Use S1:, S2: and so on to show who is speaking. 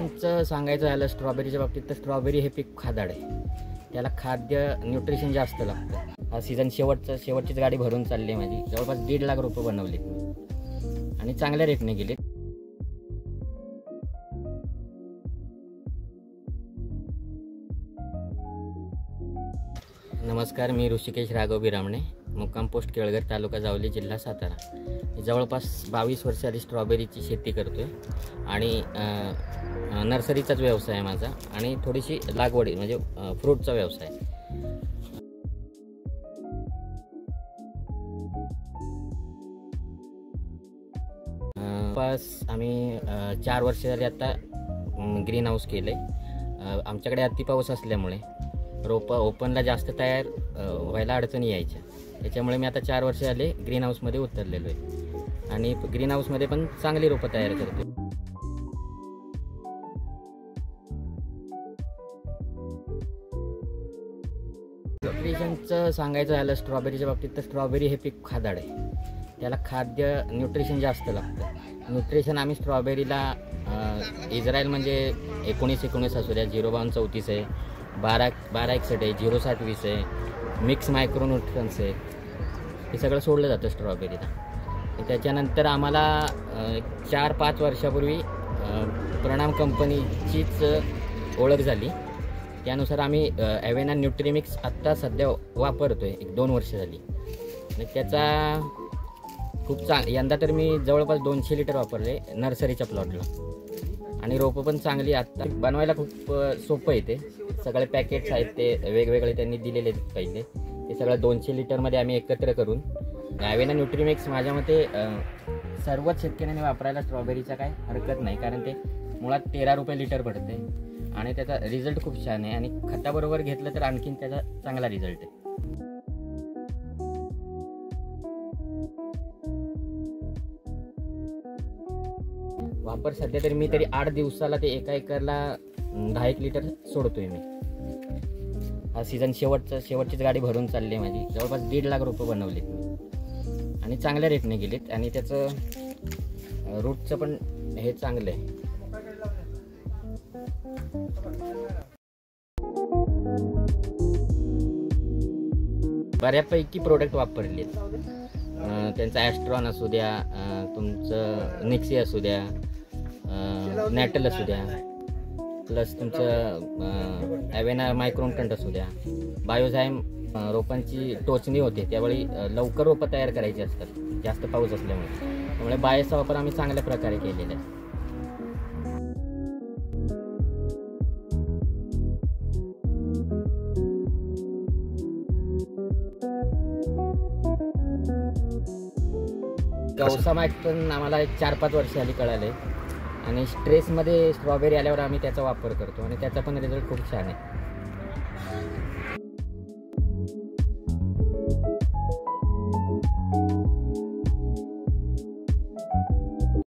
S1: न्यूट्रिशनचं सांगायचं झालं स्ट्रॉबेरीच्या बाबतीत तर स्ट्रॉबेरी हे पीक खादाड आहे. त्याला खाद्य न्यूट्रिशन जास्त लागतं. हा सीझन शेवटचीच गाडी भरून चालली आहे माझी. जवळपास 1.5 लाख रोपं बनवलीत मी आणि चांगल्या रेटने गेलीत. नमस्कार, मी ऋषिकेश राघव बिरामणे, मुक्काम पोस्ट केळघर, तालुका जावली, जिल्हा सातारा. जवळपास 22 वर्ष आधी स्ट्रॉबेरीची शेती करतोय आणि नर्सरीचाच व्यवसाय आहे माझा आणि थोडीशी लागवडी म्हणजे फ्रूटचा व्यवसाय. आम्ही 4 वर्ष झाली आता ग्रीन हाऊस केलं आहे. आमच्याकडे अति पाऊस असल्यामुळे रोपं ओपनला जास्त तयार व्हायला अडचणी यायच्या. त्याच्यामुळे मी आता 4 वर्ष झाले ग्रीन हाऊसमध्ये उतरलेलो आहे आणि ग्रीन हाऊसमध्ये पण चांगली रोपं तयार करतो. न्यूट्रिशनचं सांगायचं झालं स्ट्रॉबेरीच्या बाबतीत तर स्ट्रॉबेरी हे पीक खादाड आहे. त्याला खाद्य न्यूट्रिशन जास्त लागतं. न्यूट्रिशन आम्ही स्ट्रॉबेरीला इस्रायल म्हणजे 19-19 असू द्या, 0-32-34 आहे, 12-61 आहे, 0-60-20 आहे, मिक्स मायक्रोन्यूट्रन्स आहे, हे सगळं सोडलं जातं स्ट्रॉबेरीला. त्याच्यानंतर आम्हाला 4-5 वर्षापूर्वी प्रणाम कंपनीचीच ओळख झाली. त्यानुसार आम्ही ॲवेना न्यूट्रीमिक्स आत्ता सध्या वापरतो आहे. 1-2 वर्ष झाली आणि त्याचा खूप यंदा तर मी जवळपास 200 लिटर वापरले नर्सरीच्या प्लॉटला आणि रोपं पण चांगली. आत्ता बनवायला खूप सोपं आहे. ते सगळे पॅकेट्स आहेत ते वेगवेगळे त्यांनी दिलेले आहेत पहिले. ते सगळं 200 लिटरमध्ये आम्ही एकत्र करून ॲवेना न्यूट्रीमिक्स माझ्या मते सर्वच शेतकऱ्यांनी वापरायला स्ट्रॉबेरीचा काय हरकत नाही, कारण ते मुळात 13 रुपये लिटर पडते आणि त्याचा रिझल्ट खूप छान आहे आणि खताबरोबर घेतलं तर आणखीन त्याचा चांगला रिझल्ट आहे. वापर सध्या तरी मी 8 दिवसाला ते एका एकरला 10 लिटर सोडतोय मी. हा सीझन शेवटचीच गाडी भरून चालली आहे माझी. जवळपास 1.5 लाख रोपं बनवलीत मी आणि चांगल्या रेटने गेलीत आणि त्याचं रूटचं पण हे चांगलं आहे. बऱ्यापैकी प्रोडक्ट वापरले. त्यांचा ॲस्ट्रॉन असू द्या, तुमचं निक्सी असू द्या, नॅटल असू द्या, प्लस तुमचं ॲवेना मायक्रोन्यूट्रंट असू द्या, बायोझाईम रोपांची टोचणी होते त्यावेळी लवकर रोपं तयार करायची असतात जास्त पाऊस असल्यामुळे. त्यामुळे बायोचा वापर आम्ही चांगल्या प्रकारे केलेला आहे. गौसामॅक्टन आम्हाला 4-5 वर्ष आली कळाले आणि स्ट्रेसमध्ये स्ट्रॉबेरी आल्यावर आम्ही त्याचा वापर करतो आणि त्याचा पण रिझल्ट खूप छान आहे.